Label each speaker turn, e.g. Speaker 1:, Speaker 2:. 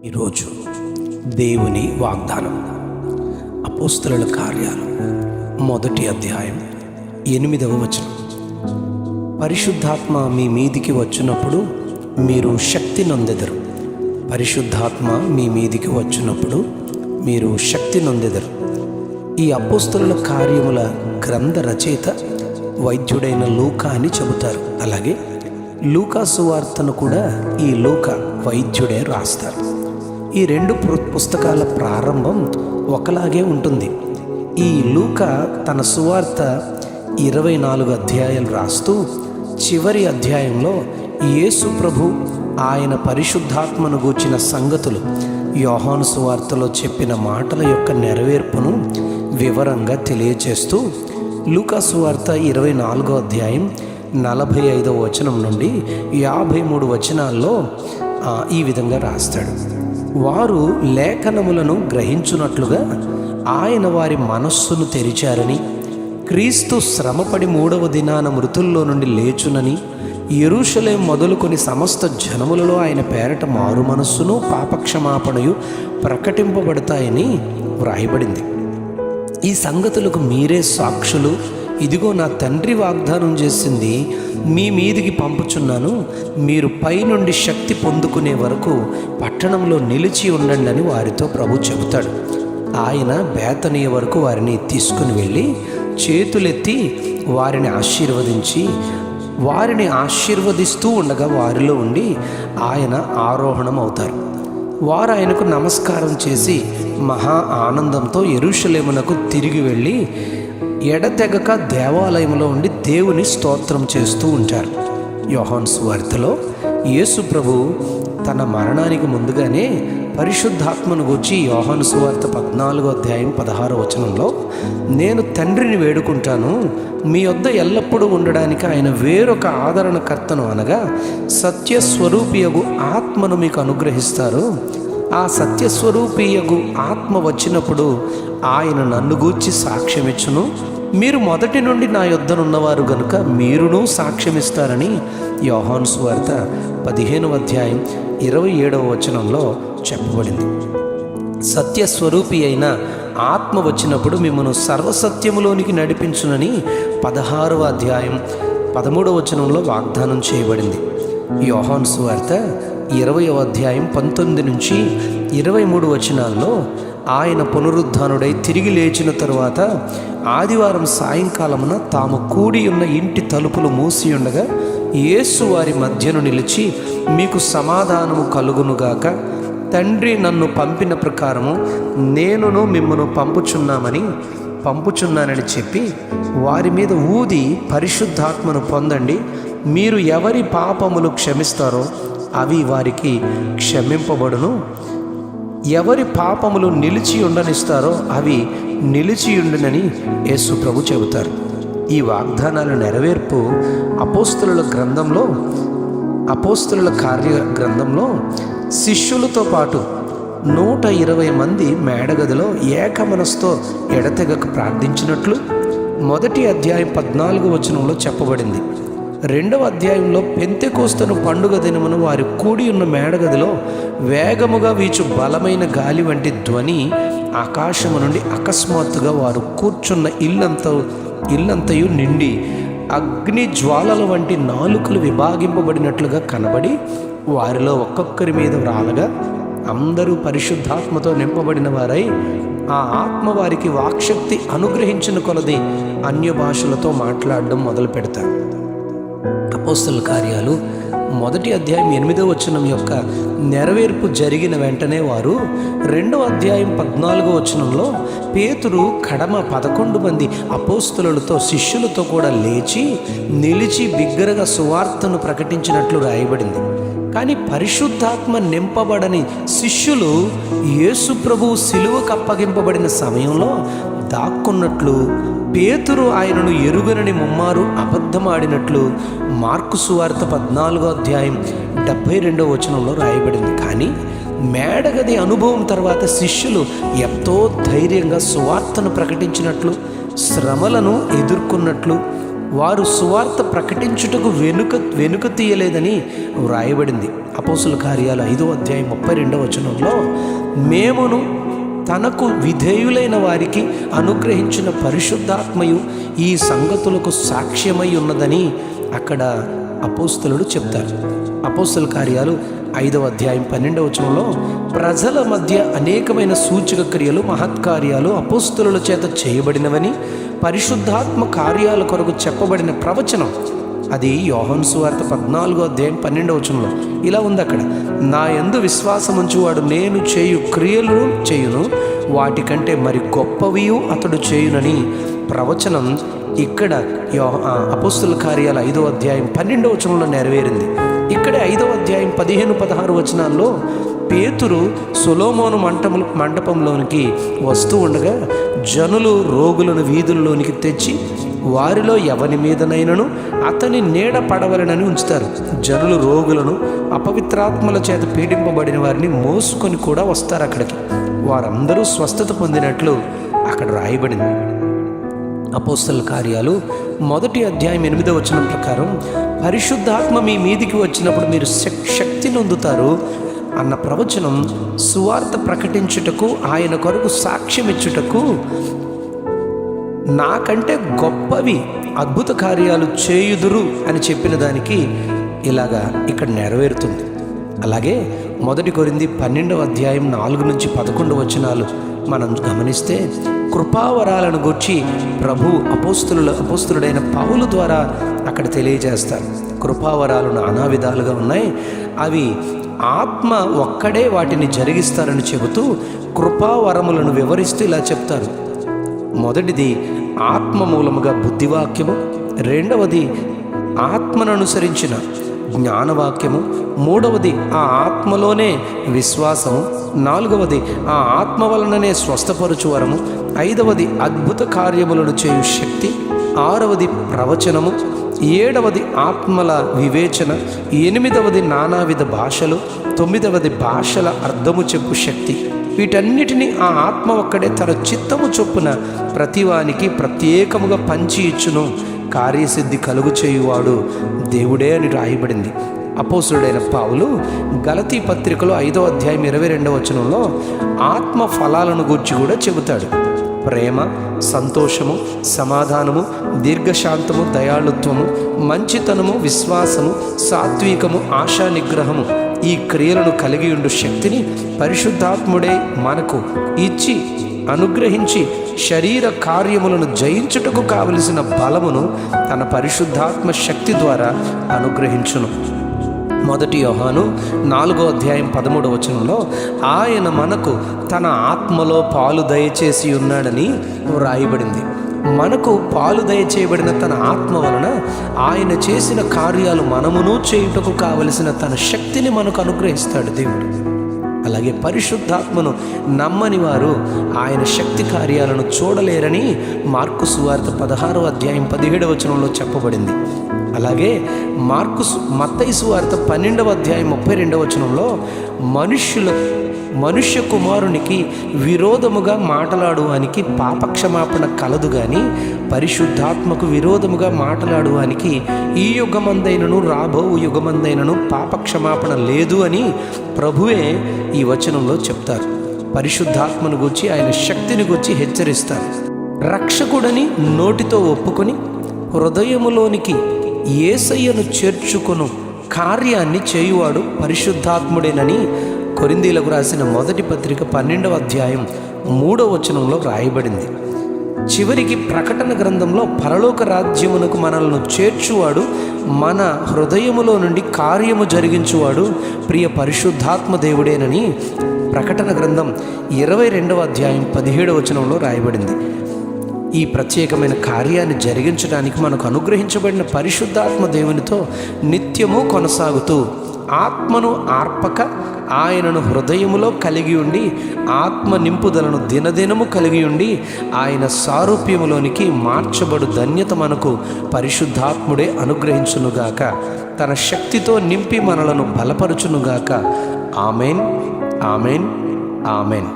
Speaker 1: ఈరోజు దేవుని వాగ్దానం అపోస్తలుల కార్యాలు 1వ అధ్యాయం 8వ వచనం. పరిశుద్ధాత్మ మీ మీదికి వచ్చినప్పుడు మీరు శక్తి నొందెదరు. పరిశుద్ధాత్మ మీ మీదికి వచ్చినప్పుడు మీరు శక్తి నొందెదరు. ఈ అపోస్తలుల కార్యముల గ్రంథ రచయిత వైద్యుడైన లూకా అని చెబుతారు. అలాగే లూకా సువార్తను కూడా ఈ లూకా వైద్యుడే రాస్తారు. ఈ రెండు పుస్తకాల ప్రారంభం ఒకలాగే ఉంటుంది. ఈ లూకా తన సువార్త 24 అధ్యాయాలు రాస్తూ చివరి అధ్యాయంలో యేసు ప్రభు ఆయన పరిశుద్ధాత్మను గూర్చిన సంగతులు యోహాను సువార్తలో చెప్పిన మాటల యొక్క నెరవేర్పును వివరంగా తెలియజేస్తూ లూకా సువార్త 24వ అధ్యాయం 45వ వచనం నుండి 53 వచనాల్లో ఈ విధంగా రాస్తాడు. వారు లేఖనములను గ్రహించున్నట్లుగా ఆయన వారి మనస్సును తెరిచారని, క్రీస్తు శ్రమపడి 3వ దినాన మృతుల్లో నుండి లేచునని, యెరూషలేం మొదలుకొని సమస్త జనములలో ఆయన పేరట మారు మనస్సును పాపక్షమాపణయు ప్రకటింపబడతాయని వ్రాయబడింది. ఈ సంగతులకు మీరే సాక్షులు. ఇదిగో నా తండ్రి వాగ్దానం చేసింది మీ మీదికి పంపుచున్నాను. మీరు పైనుండి శక్తి పొందుకునే వరకు పట్టణంలో నిలిచి ఉండండి అని వారితో ప్రభు చెబుతాడు. ఆయన బేతనీయ వరకు వారిని తీసుకుని వెళ్ళి చేతులెత్తి వారిని ఆశీర్వదిస్తూ ఉండగా వారిలో ఉండి ఆయన ఆరోహణం అవుతారు. వారు ఆయనకు నమస్కారం చేసి మహా ఆనందంతో యెరూషలేమునకు తిరిగి వెళ్ళి ఎడతెగక దేవాలయంలో ఉండి దేవుని స్తోత్రం చేస్తూ ఉంటారు. యోహాను సువార్తలో యేసు ప్రభు తన మరణానికి ముందుగానే పరిశుద్ధాత్మను గూర్చి యోహాను సువార్త 14వ అధ్యాయం 16వ వచనంలో, నేను తండ్రిని వేడుకుంటాను, మీ వద్ద ఎల్లప్పుడూ ఉండడానికి ఆయన వేరొక ఆదరణకర్తను అనగా సత్యస్వరూపియగు ఆత్మను మీకు అనుగ్రహిస్తారు. ఆ సత్యస్వరూపియగు ఆత్మ వచ్చినప్పుడు ఆయన నన్ను గూర్చి సాక్ష్యమిచ్చును. మీరు మొదటి నుండి నా యొద్దనున్నవారు గనుక మీరును సాక్ష్యమిస్తారని యోహాను సువార్త 15వ అధ్యాయం 27వ వచనంలో చెప్పబడింది. సత్యస్వరూపి అయిన ఆత్మ వచ్చినప్పుడు మిమ్మను సర్వసత్యములోనికి నడిపించునని 16వ అధ్యాయం 13వ వచనంలో వాగ్దానం చేయబడింది. యోహాను సువార్త 20వ అధ్యాయం 19 నుంచి 23 వచనాల్లో ఆయన పునరుద్ధానుడై తిరిగి లేచిన తరువాత ఆదివారం సాయంకాలమున తాము కూడి ఉన్న ఇంటి తలుపులు మూసి ఉండగా యేసు వారి మధ్యను నిలిచి, మీకు సమాధానము కలుగునుగాక, తండ్రి నన్ను పంపిన ప్రకారము నేనును మిమ్మను పంపుచున్నానని చెప్పి వారి మీద ఊది పరిశుద్ధాత్మను పొందండి. మీరు ఎవరి పాపములు క్షమిస్తారో అవి వారికి క్షమింపబడును, ఎవరి పాపములు నిలిచి ఉండనిస్తారో అవి నిలిచియుండునని యేసు ప్రభు చెబుతారు. ఈ వాగ్దానాల నెరవేర్పు అపోస్తలుల కార్య గ్రంథంలో శిష్యులతో పాటు 120 మంది మేడగదిలో ఏకమనస్తో ఎడతెగక ప్రార్థించినట్లు 1వ అధ్యాయం 14వ వచనంలో చెప్పబడింది. 2వ అధ్యాయంలో పెంతెకోస్తను పండుగ దినమున వారు కూడి ఉన్న మేడగదిలో వేగముగా వీచు బలమైన గాలి వంటి ధ్వని ఆకాశము నుండి అకస్మాత్తుగా వారు కూర్చున్న ఇల్లంతయు నిండి అగ్ని జ్వాలల వంటి నాలుకలు విభాగింపబడినట్లుగా కనబడి వారిలో ఒక్కొక్కరి మీద రాలగా అందరూ పరిశుద్ధాత్మతో నింపబడిన వారై ఆ ఆత్మ వారికి వాక్శక్తి అనుగ్రహించిన కొలది అన్య భాషలతో మాట్లాడడం మొదలు పెడతారు. అపోస్తలుల కార్యాలు 1వ అధ్యాయం 8వ వచనం యొక్క నెరవేర్పు జరిగిన వెంటనే వారు 2వ అధ్యాయం 14వ వచనంలో పేతురు కడమ 11 మంది అపోస్తలులతో శిష్యులతో కూడా నిలిచి బిగ్గరగా సువార్తను ప్రకటించినట్లు రాయబడింది. కానీ పరిశుద్ధాత్మ నింపబడని శిష్యులు యేసు ప్రభువు సిలువకు అప్పగింపబడిన సమయంలో దాక్కున్నట్లు, పేతురు ఆయనను ఎరుగనని ముమ్మారు అబద్ధమాడినట్లు మార్కు సువార్త 14వ అధ్యాయం 72వ వచనంలో రాయబడింది. కానీ మేడగది అనుభవం తర్వాత శిష్యులు ఎంతో ధైర్యంగా సువార్తను ప్రకటించినట్లు, శ్రమలను ఎదుర్కొన్నట్లు, వారు సువార్త ప్రకటించుటకు వెనుక తీయలేదని వ్రాయబడింది. అపోస్తుల కార్యాలు 5వ అధ్యాయం 32వ వచనంలో మేమును తనకు విధేయులైన వారికి అనుగ్రహించిన పరిశుద్ధాత్మయు ఈ సంగతులకు సాక్ష్యమై ఉన్నదని అక్కడ అపోస్తలుడు చెప్తారు. అపోస్తల కార్యాలు 5వ అధ్యాయం 12వ వచనంలో ప్రజల మధ్య అనేకమైన సూచక క్రియలు మహత్కార్యాలు అపోస్తలుల చేత చేయబడినవని పరిశుద్ధాత్మ కార్యాల కొరకు చెప్పబడిన ప్రవచనం, అది యోహాను సువార్త 14వ అధ్యాయం 12వ వచనంలో ఇలా ఉంది. అక్కడ నా యందు విశ్వాసముంచువాడు నేను చేయు క్రియలు చేయును, వాటికంటే మరి గొప్పవియు అతడు చేయునని ప్రవచనం ఇక్కడ అపోస్తల కార్యాల 5వ అధ్యాయం 12వ వచనంలో నెరవేరింది. ఇక్కడే 5వ అధ్యాయం 15-16 వచనాల్లో పేతురు సొలొమోను మంటపంలోనికి వస్తూ ఉండగా జనులు రోగులను వీధుల్లోనికి తెచ్చి వారిలో ఎవని మీదనైనను అతని నీడ పడవలనని ఉంచుతారు. జనులు రోగులను అపవిత్రాత్మల చేత పీడింపబడిన వారిని మోసుకొని కూడా వస్తారు అక్కడికి. వారందరూ స్వస్థత పొందినట్లు అక్కడ రాయబడింది. అపోస్తల కార్యాలు 1వ అధ్యాయం 8వ వచనం ప్రకారం పరిశుద్ధాత్మ మీ మీదికి వచ్చినప్పుడు మీరు శక్తి నొందుతారు అన్న ప్రవచనం సువార్త ప్రకటించుటకు, ఆయన కొరకు సాక్ష్యం ఇచ్చుటకు, నాకంటే గొప్పవి అద్భుత కార్యాలు చేయుదురు అని చెప్పిన దానికి ఇలాగా ఇక్కడ నెరవేరుతుంది. అలాగే 1 కొరింథీ 12వ అధ్యాయం 4-11 వచనాలు మనం గమనిస్తే కృపావరాలను గురించి ప్రభు అపోస్తులుడైన పౌలు ద్వారా అక్కడ తెలియజేస్తారు. కృపావరాలు నానా విధాలుగా ఉన్నాయి. అవి ఆత్మ ఒక్కడే వాటిని జరిగిస్తారని చెబుతూ కృపావరములను వివరిస్తూ ఇలా చెప్తారు. మొదటిది ఆత్మ మూలముగా బుద్ధివాక్యము, రెండవది ఆత్మను అనుసరించిన జ్ఞానవాక్యము, మూడవది ఆ ఆత్మలోనే విశ్వాసము, నాలుగవది ఆ ఆత్మ వలననే స్వస్థపరచు వరము, ఐదవది అద్భుత కార్యములను చేయు శక్తి, ఆరవది ప్రవచనము, ఏడవది ఆత్మల వివేచన, ఎనిమిదవది నానావిధ భాషలు, తొమ్మిదవది భాషల అర్థము చెప్పు శక్తి. వీటన్నిటినీ ఆ ఆత్మ ఒక్కడే తన చిత్తము చొప్పున ప్రతివానికి ప్రత్యేకముగా పంచి ఇచ్చును. కార్యసిద్ధి కలుగు చేయువాడు దేవుడే అని రాయబడింది. అపోస్తులుడైన పౌలు గలతీ పత్రికలో 5వ అధ్యాయం 22వ వచనంలో ఆత్మ ఫలాలను గూర్చి కూడా చెబుతాడు. ప్రేమ, సంతోషము, సమాధానము, దీర్ఘశాంతము, దయాళుత్వము, మంచితనము, విశ్వాసము, సాత్వికము, ఆశా నిగ్రహము, ఈ క్రియలను కలిగి ఉండు శక్తిని పరిశుద్ధాత్ముడే మనకు ఇచ్చి అనుగ్రహించి శరీర కార్యములను జయించుటకు కావలసిన బలమును తన పరిశుద్ధాత్మ శక్తి ద్వారా అనుగ్రహించును. 1 యోహాను 4వ అధ్యాయం 13వ వచనంలో ఆయన మనకు తన ఆత్మలో పాలు దయచేసి ఉన్నాడని వ్రాయబడింది. మనకు పాలు దయచేయబడిన తన ఆత్మ వలన ఆయన చేసిన కార్యాలు మనమును చేయుటకు కావలసిన తన శక్తిని మనకు అనుగ్రహిస్తాడు దేవుడు. అలాగే పరిశుద్ధాత్మను నమ్మని వారు ఆయన శక్తి కార్యాలను చూడలేరని మార్కు సువార్త 16వ అధ్యాయం 17వ వచనంలో చెప్పబడింది. అలాగే మత్తయి సువార్త 12వ అధ్యాయం 32వ వచనంలో మనుష్య కుమారునికి విరోధముగా మాట్లాడువానికి పాపక్షమాపణ కలదు గాని పరిశుద్ధాత్మకు విరోధముగా మాట్లాడువానికి ఈ యుగమందైనను రాబో యుగమందైనను పాపక్షమాపణ లేదు అని ప్రభువే ఈ వచనంలో చెప్తారు. పరిశుద్ధాత్మను గూర్చి, ఆయన శక్తిని గూర్చి హెచ్చరిస్తారు. రక్షకుడని నోటితో ఒప్పుకొని హృదయములోనికి యేసయ్యను చేర్చుకొను కార్యాన్ని చేయువాడు పరిశుద్ధాత్ముడేనని కొరింథీలకు రాసిన 1వ పత్రిక 12వ అధ్యాయం 3వ వచనంలో రాయబడింది. చివరికి ప్రకటన గ్రంథంలో పరలోక రాజ్యమునకు మనల్ని చేర్చువాడు, మన హృదయములో నుండి కార్యము జరిగించువాడు ప్రియ పరిశుద్ధాత్మ దేవుడేనని ప్రకటన గ్రంథం 22వ అధ్యాయం 17వ వచనంలో రాయబడింది. ఈ ప్రత్యేకమైన కార్యాన్ని జరిగించడానికి మనకు అనుగ్రహించబడిన పరిశుద్ధాత్మ దేవునితో నిత్యము కొనసాగుతూ ఆత్మను ఆర్పక ఆయనను హృదయములో కలిగి ఉండి ఆత్మ నింపుదలను దినదినము కలిగి ఉండి ఆయన సారూప్యములోనికి మార్చబడు ధన్యత మనకు పరిశుద్ధాత్ముడే అనుగ్రహించునుగాక. తన శక్తితో నింపి మనలను బలపరుచునుగాక. Amen, amen, amen.